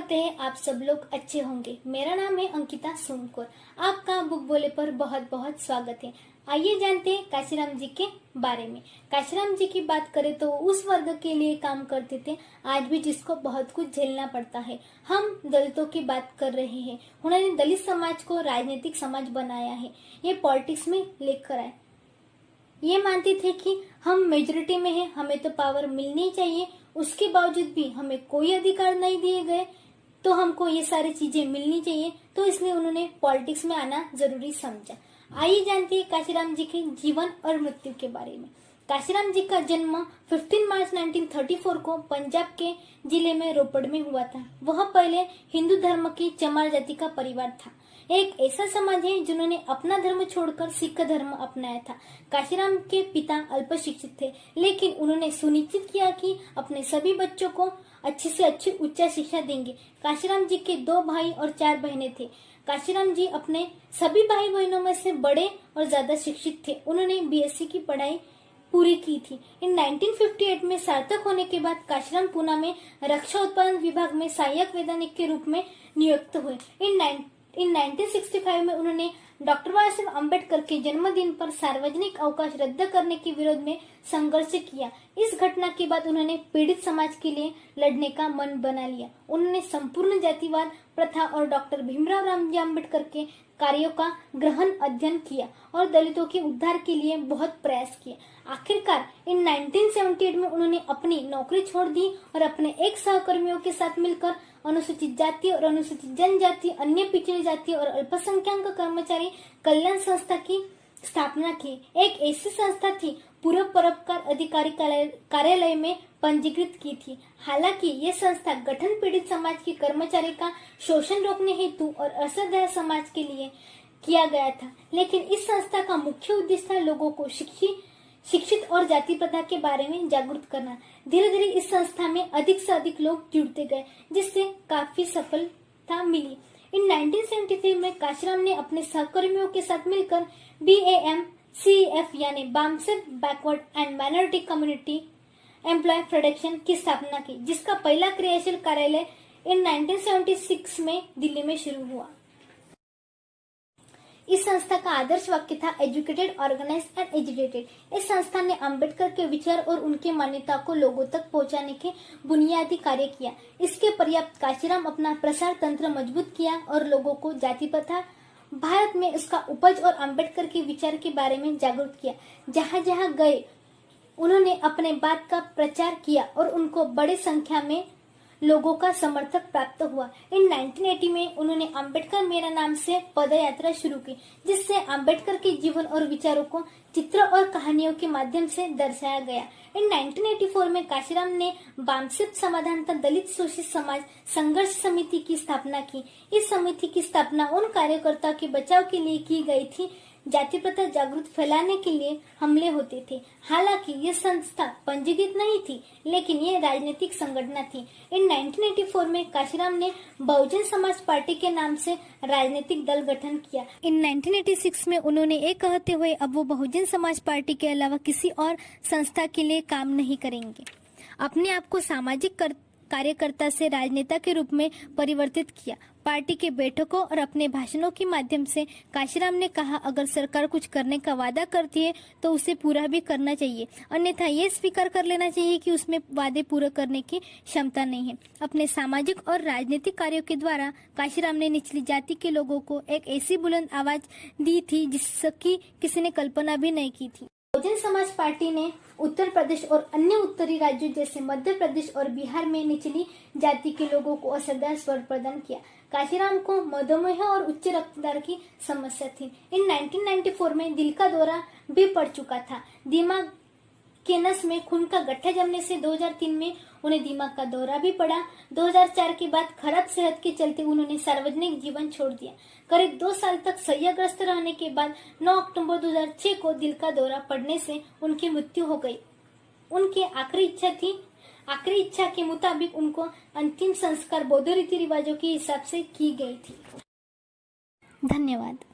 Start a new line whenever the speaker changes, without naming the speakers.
करते हैं आप सब लोग अच्छे होंगे। मेरा नाम है अंकिता सोमकोर। आपका बुक बोले पर बहुत बहुत स्वागत है। आइए जानते हैं काशीराम जी के बारे में। काशीराम जी की बात करें तो उस वर्ग के लिए काम करते थे आज भी जिसको बहुत कुछ झेलना पड़ता है। हम दलितों की बात कर रहे हैं। उन्होंने दलित समाज को राजनीतिक समाज बनाया है, ये पॉलिटिक्स में लेकर आए। ये मानते थे कि हम मेजोरिटी में हैं, हमें तो पावर मिलनी चाहिए, उसके बावजूद भी हमें कोई अधिकार नहीं दिए गए तो हमको ये सारी चीजें मिलनी चाहिए, तो इसलिए उन्होंने पॉलिटिक्स में आना जरूरी समझा। आइए जानते हैं काशीराम जी के जीवन और मृत्यु के बारे में। काशीराम जी का जन्म 15 मार्च 1934 को पंजाब के जिले में रोपड़ में हुआ था। वह पहले हिंदू धर्म की चमार जाति का परिवार था। एक ऐसा समाज है जिन्होंने अपना धर्म छोड़कर सिख धर्म अपनाया था। काशीराम के पिता अल्प शिक्षित थे, लेकिन उन्होंने सुनिश्चित किया कि अपने सभी बच्चों को अच्छी से अच्छी उच्च शिक्षा देंगे। काशीराम जी के 2 भाई और 4 बहनें थे। काशीराम जी अपने सभी भाई बहनों में से बड़े और ज्यादा शिक्षित थे। उन्होंने बीएससी की पढ़ाई पूरी की थी। इन 1958 में सार्थक होने के बाद काशीराम पूना में रक्षा उत्पादन विभाग में सहायक वैज्ञानिक के रूप में नियुक्त हुए। इन 1965 में उन्होंने डॉक्टर बाबा साहेब अम्बेडकर के जन्मदिन पर सार्वजनिक अवकाश रद्द करने के विरोध में संघर्ष किया। इस घटना के बाद उन्होंने पीड़ित समाज के लिए लड़ने का मन बना लिया। उन्होंने संपूर्ण जातिवाद प्रथा और डॉक्टर भीमराव रामजी अम्बेडकर के कार्यों का गहन अध्ययन किया और दलितों के उद्धार के लिए बहुत प्रयास किए। आखिरकार इन 1978 में उन्होंने अपनी नौकरी छोड़ दी और अपने एक सहकर्मियों के साथ मिलकर अनुसूचित जाति और अनुसूचित जनजाति, अन्य पिछड़ी जाति और अल्पसंख्यक कर्मचारी कल्याण संस्था की स्थापना की। एक ऐसी संस्था थी पूर्व परोपकार अधिकारी कार्यालय में पंजीकृत की थी। हालांकि ये संस्था गठन पीड़ित समाज के कर्मचारी का शोषण रोकने हेतु और असहाय समाज के लिए किया गया था, लेकिन इस संस्था का मुख्य उद्देश्य था लोगों को शिक्षित और जाति प्रथा के बारे में जागरूक करना। धीरे धीरे इस संस्था में अधिक से अधिक लोग जुड़ते गए, जिससे काफी सफलता मिली। इन 1973 में काशीराम ने अपने सहकर्मियों के साथ मिलकर BAMCEF यानी BAMCEF backward and minority community employ protection की स्थापना की, जिसका पहला क्रियाशील कार्यालय इन 1976 में दिल्ली में शुरू हुआ। इस संस्था का आदर्श वाक्य था एजुकेटेड, ऑर्गेनाइज्ड एंड एजुकेटेड। इस संस्था ने अंबेडकर के विचार और उनकी मान्यता को लोगों तक पहुंचाने के बुनियादी कार्य किया। इसके पर्याप्त काशीराम अपना प्रसार तंत्र मजबूत किया और लोगों को जाति प्रथा भारत में उसका उपज और अंबेडकर के विचार के बारे में जागरूक किया। जहां जहां गए उन्होंने अपने बात का प्रचार किया और उनको बड़ी संख्या में लोगों का समर्थन प्राप्त हुआ। इन 1980 में उन्होंने अंबेडकर मेरा नाम से पदयात्रा शुरू की, जिससे अंबेडकर के जीवन और विचारों को चित्र और कहानियों के माध्यम से दर्शाया गया। इन 1984 में काशीराम ने बामसेफ समाधानता दलित शोषित समाज संघर्ष समिति की स्थापना की। इस समिति की स्थापना उन कार्यकर्ताओं के बचाव के लिए की गई थी जाति प्रथा जागरूक फैलाने के लिए हमले होते थे। हालांकि ये संस्था पंजीकृत नहीं थी, लेकिन ये राजनीतिक संगठन थी। इन 1984 में काशीराम ने बहुजन समाज पार्टी के नाम से राजनीतिक दल गठन किया। इन 1986 में उन्होंने ये कहते हुए अब वो बहुजन समाज पार्टी के अलावा किसी और संस्था के लिए काम नहीं करेंगे। अपने आप को सामाजिक कार्यकर्ता से राजनेता के रूप में परिवर्तित किया। पार्टी के बैठकों और अपने भाषणों के माध्यम से काशीराम ने कहा, अगर सरकार कुछ करने का वादा करती है तो उसे पूरा भी करना चाहिए, अन्यथा ये स्वीकार कर लेना चाहिए कि उसमें वादे पूरे करने की क्षमता नहीं है। अपने सामाजिक और राजनीतिक कार्यों के द्वारा काशीराम ने निचली जाति के लोगों को एक ऐसी बुलंद आवाज दी थी जिसकी किसी ने कल्पना भी नहीं की थी। बहुजन समाज पार्टी ने उत्तर प्रदेश और अन्य उत्तरी राज्यों जैसे मध्य प्रदेश और बिहार में निचली जाति के लोगों को असरदार स्वर प्रदान किया। काशीराम को मधुमेह और उच्च रक्तदाब की समस्या थी। इन 1994 में दिल का दौरा भी पड़ चुका था। दिमाग के नस में खून का गड्ढा जमने से 2003 में उन्हें दिमाग का दौरा भी पड़ा। 2004 के बाद खराब सेहत के चलते उन्होंने सार्वजनिक जीवन छोड़ दिया। करीब 2 साल तक शय्याग्रस्त रहने के बाद 9 अक्टूबर 2006 को दिल का दौरा पड़ने से उनकी मृत्यु हो गई। उनकी आखिरी इच्छा के मुताबिक उनको अंतिम संस्कार बौद्ध रीति रिवाजों के हिसाब से की गई थी। धन्यवाद।